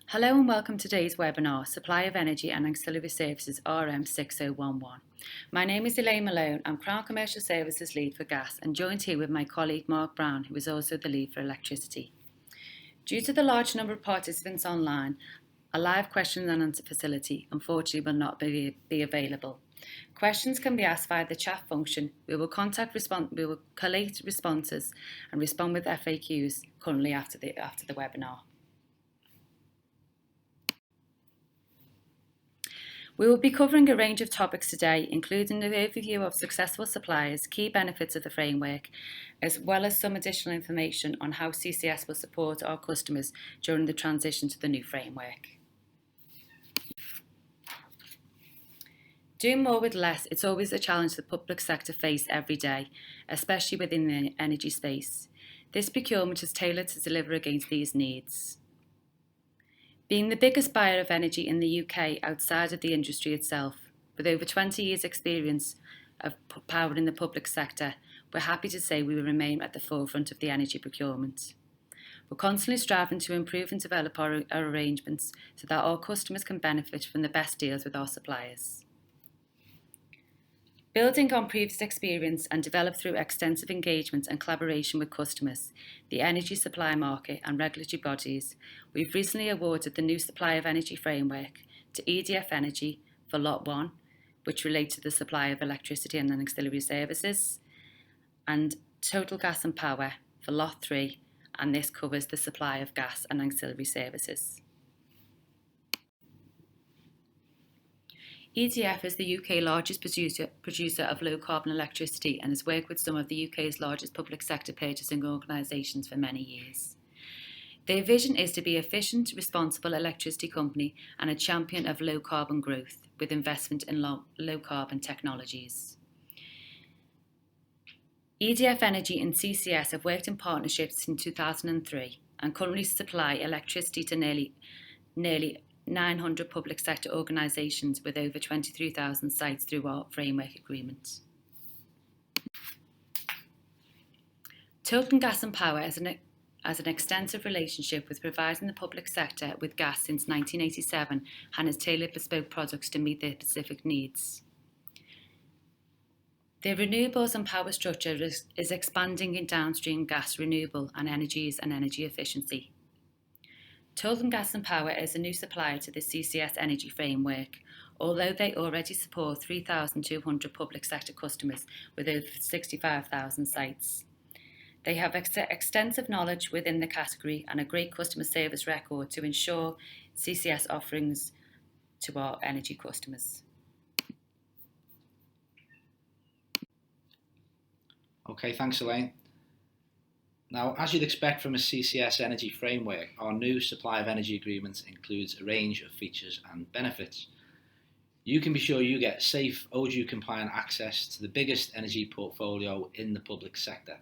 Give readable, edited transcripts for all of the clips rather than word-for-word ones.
Hello and welcome to today's webinar, Supply of Energy and Ancillary Services RM6011. My name is Elaine Malone. I'm Crown Commercial Services Lead for Gas and joined here with my colleague Mark Brown, who is also the lead for Electricity. Due to the large number of participants online, a live question and answer facility unfortunately will not be available. Questions can be asked via the chat function. We will collate responses and respond with FAQs currently after the webinar. We will be covering a range of topics today, including an overview of successful suppliers, key benefits of the framework, as well as some additional information on how CCS will support our customers during the transition to the new framework. Doing more with less, it's always a challenge the public sector face every day, especially within the energy space. This procurement is tailored to deliver against these needs. Being the biggest buyer of energy in the UK outside of the industry itself, with over 20 years' experience of powering the public sector, we're happy to say we will remain at the forefront of the energy procurement. We're constantly striving to improve and develop our arrangements so that our customers can benefit from the best deals with our suppliers. Building on previous experience and developed through extensive engagement and collaboration with customers, the energy supply market and regulatory bodies, we've recently awarded the new Supply of Energy framework to EDF Energy for Lot 1, which relates to the supply of electricity and ancillary services, and Total Gas and Power for Lot 3, and this covers the supply of gas and ancillary services. EDF is the UK's largest producer of low-carbon electricity and has worked with some of the UK's largest public sector purchasing organisations for many years. Their vision is to be an efficient, responsible electricity company and a champion of low-carbon growth with investment in low-carbon technologies. EDF Energy and CCS have worked in partnership since 2003 and currently supply electricity to nearly 900 public sector organisations with over 23,000 sites through our framework agreement. Total Gas and Power has an extensive relationship with providing the public sector with gas since 1987 and has tailored bespoke products to meet their specific needs. Their renewables and power structure is expanding in downstream gas, renewable and energies and energy efficiency. Total Gas and Power is a new supplier to the CCS Energy Framework, although they already support 3,200 public sector customers with over 65,000 sites. They have extensive knowledge within the category and a great customer service record to ensure CCS offerings to our energy customers. Okay, thanks Elaine. Now, as you'd expect from a CCS energy framework, our new supply of energy agreement includes a range of features and benefits. You can be sure you get safe, ODU compliant access to the biggest energy portfolio in the public sector.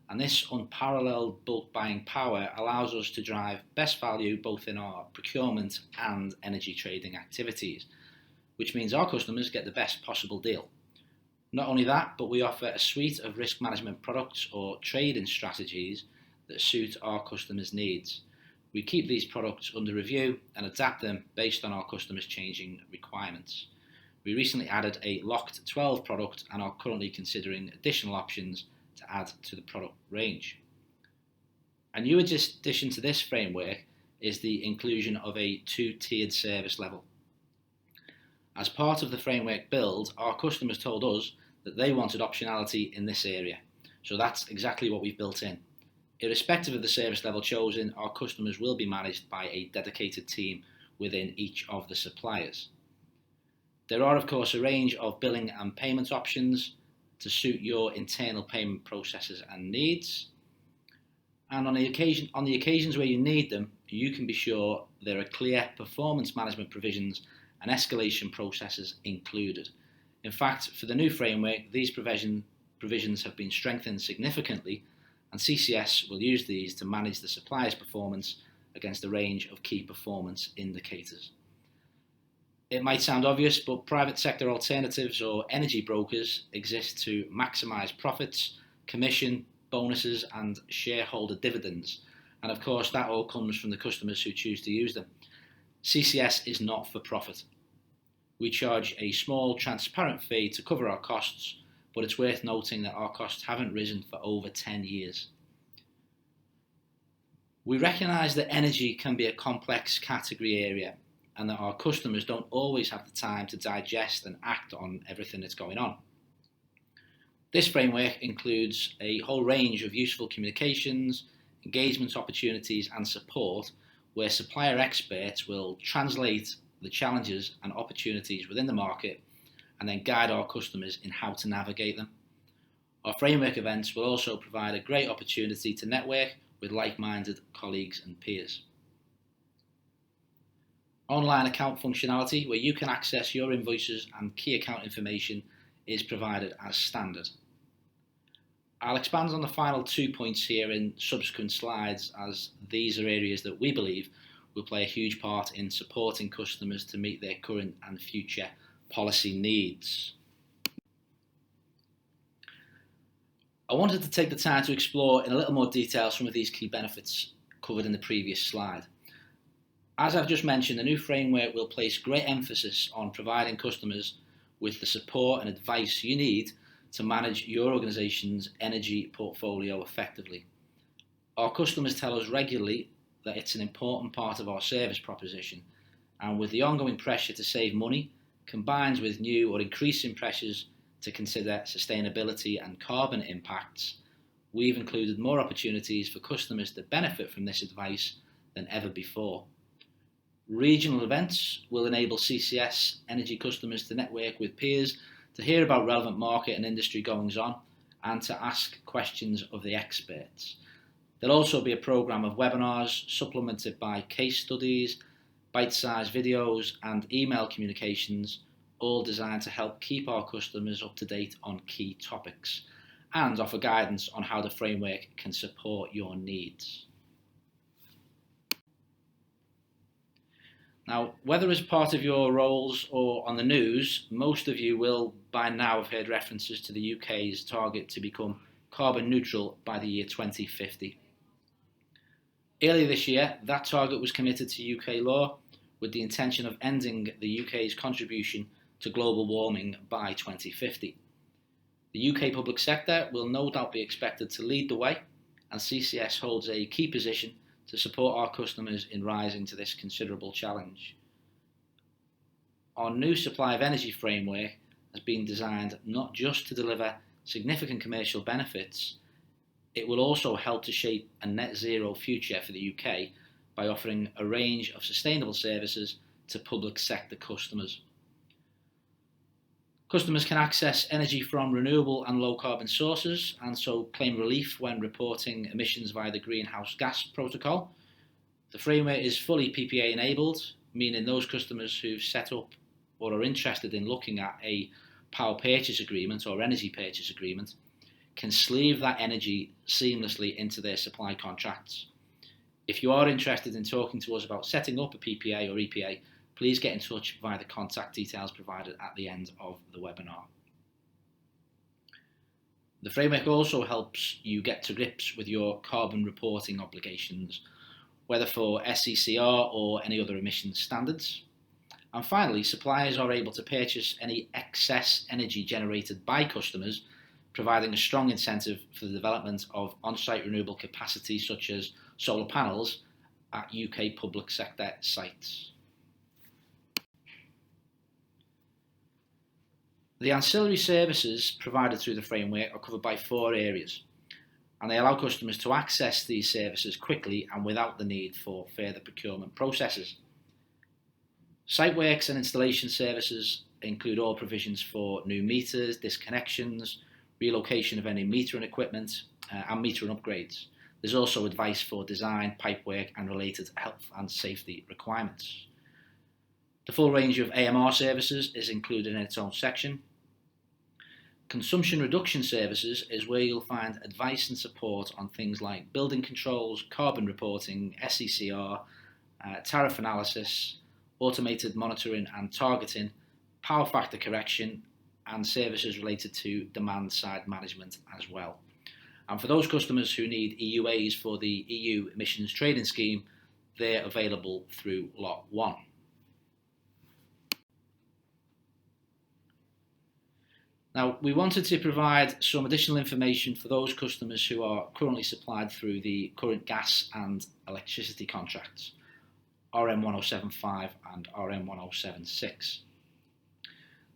And this unparalleled bulk buying power allows us to drive best value both in our procurement and energy trading activities, which means our customers get the best possible deal. Not only that, but we offer a suite of risk management products or trading strategies that suit our customers' needs. We keep these products under review and adapt them based on our customers' changing requirements. We recently added a locked 12 product and are currently considering additional options to add to the product range. A new addition to this framework is the inclusion of a two-tiered service level. As part of the framework build, our customers told us that they wanted optionality in this area, so that's exactly what we've built in. Irrespective of the service level chosen, our customers will be managed by a dedicated team within each of the suppliers. There are of course a range of billing and payment options to suit your internal payment processes and needs, and on the occasions where you need them, you can be sure there are clear performance management provisions and escalation processes included. In fact, for the new framework, these provisions have been strengthened significantly, and CCS will use these to manage the supplier's performance against a range of key performance indicators. It might sound obvious, but private sector alternatives or energy brokers exist to maximise profits, commission, bonuses and shareholder dividends, And of course, that all comes from the customers who choose to use them. CCS is not for profit. We charge a small, transparent fee to cover our costs, but it's worth noting that our costs haven't risen for over 10 years. We recognise that energy can be a complex category area and that our customers don't always have the time to digest and act on everything that's going on. This framework includes a whole range of useful communications, engagement opportunities and support where supplier experts will translate the challenges and opportunities within the market and then guide our customers in how to navigate them. Our framework events will also provide a great opportunity to network with like-minded colleagues and peers. Online account functionality where you can access your invoices and key account information is provided as standard. I'll expand on the final 2 points here in subsequent slides, as these are areas that we believe will play a huge part in supporting customers to meet their current and future policy needs. I wanted to take the time to explore in a little more detail some of these key benefits covered in the previous slide. As I've just mentioned, the new framework will place great emphasis on providing customers with the support and advice you need to manage your organisation's energy portfolio effectively. Our customers tell us regularly that it's an important part of our service proposition, and with the ongoing pressure to save money, combined with new or increasing pressures to consider sustainability and carbon impacts, we've included more opportunities for customers to benefit from this advice than ever before. Regional events will enable CCS energy customers to network with peers, to hear about relevant market and industry goings on, and to ask questions of the experts. There'll also be a programme of webinars supplemented by case studies, bite-sized videos and email communications, all designed to help keep our customers up to date on key topics and offer guidance on how the framework can support your needs. Now, whether as part of your roles or on the news, most of you will by now have heard references to the UK's target to become carbon neutral by the year 2050. Earlier this year, that target was committed to UK law with the intention of ending the UK's contribution to global warming by 2050. The UK public sector will no doubt be expected to lead the way, and CCS holds a key position to support our customers in rising to this considerable challenge. Our new supply of energy framework has been designed not just to deliver significant commercial benefits, it will also help to shape a net zero future for the UK by offering a range of sustainable services to public sector customers. Customers can access energy from renewable and low carbon sources and so claim relief when reporting emissions via the Greenhouse Gas Protocol. The framework is fully PPA enabled, meaning those customers who've set up or are interested in looking at a power purchase agreement or energy purchase agreement can sleeve that energy seamlessly into their supply contracts. If you are interested in talking to us about setting up a PPA or EPA, please get in touch via the contact details provided at the end of the webinar. The framework also helps you get to grips with your carbon reporting obligations, whether for SECR or any other emissions standards. And finally, suppliers are able to purchase any excess energy generated by customers, providing a strong incentive for the development of on-site renewable capacity such as solar panels at UK public sector sites. The ancillary services provided through the framework are covered by 4 areas, and they allow customers to access these services quickly and without the need for further procurement processes. Site works and installation services include all provisions for new meters, disconnections, relocation of any metering equipment, and metering upgrades. There's also advice for design, pipework, and related health and safety requirements. The full range of AMR services is included in its own section. Consumption reduction services is where you'll find advice and support on things like building controls, carbon reporting, SECR, tariff analysis, automated monitoring and targeting, power factor correction, and services related to demand side management as well. And for those customers who need EUAs for the EU Emissions Trading Scheme, they're available through Lot 1. Now, we wanted to provide some additional information for those customers who are currently supplied through the current gas and electricity contracts, RM1075 and RM1076.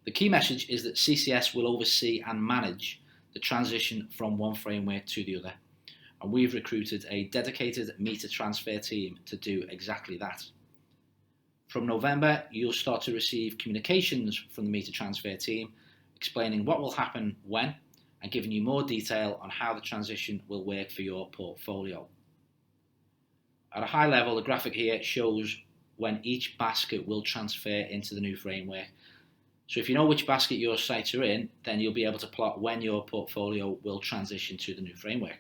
The key message is that CCS will oversee and manage the transition from one framework to the other, and we've recruited a dedicated meter transfer team to do exactly that. From November, you'll start to receive communications from the meter transfer team explaining what will happen when and giving you more detail on how the transition will work for your portfolio. At a high level, the graphic here shows when each basket will transfer into the new framework. So if you know which basket your sites are in, then you'll be able to plot when your portfolio will transition to the new framework.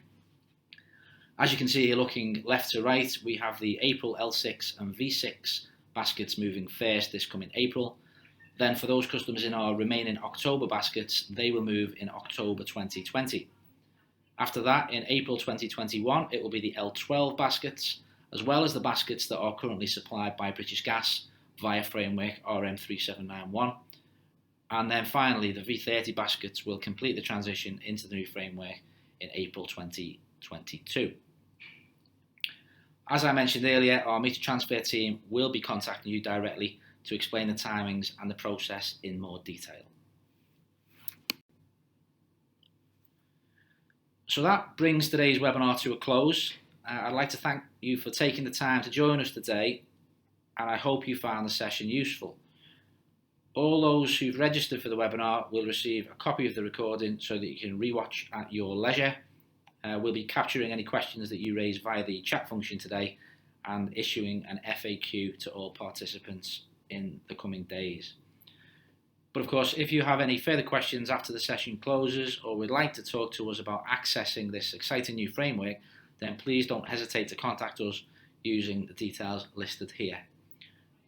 As you can see here, looking left to right, we have the April L6 and V6 baskets moving first this coming April. Then for those customers in our remaining October baskets, they will move in October 2020. After that, in April 2021, it will be the L12 baskets, as well as the baskets that are currently supplied by British Gas via framework RM6011. And then finally, the V30 baskets will complete the transition into the new framework in April 2022. As I mentioned earlier, our meter transfer team will be contacting you directly to explain the timings and the process in more detail. So that brings today's webinar to a close. I'd like to thank you for taking the time to join us today, and I hope you found the session useful. All those who've registered for the webinar will receive a copy of the recording so that you can rewatch at your leisure. We'll be capturing any questions that you raise via the chat function today and issuing an FAQ to all participants in the coming days. But of course, if you have any further questions after the session closes or would like to talk to us about accessing this exciting new framework, then please don't hesitate to contact us using the details listed here.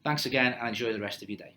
Thanks again and enjoy the rest of your day.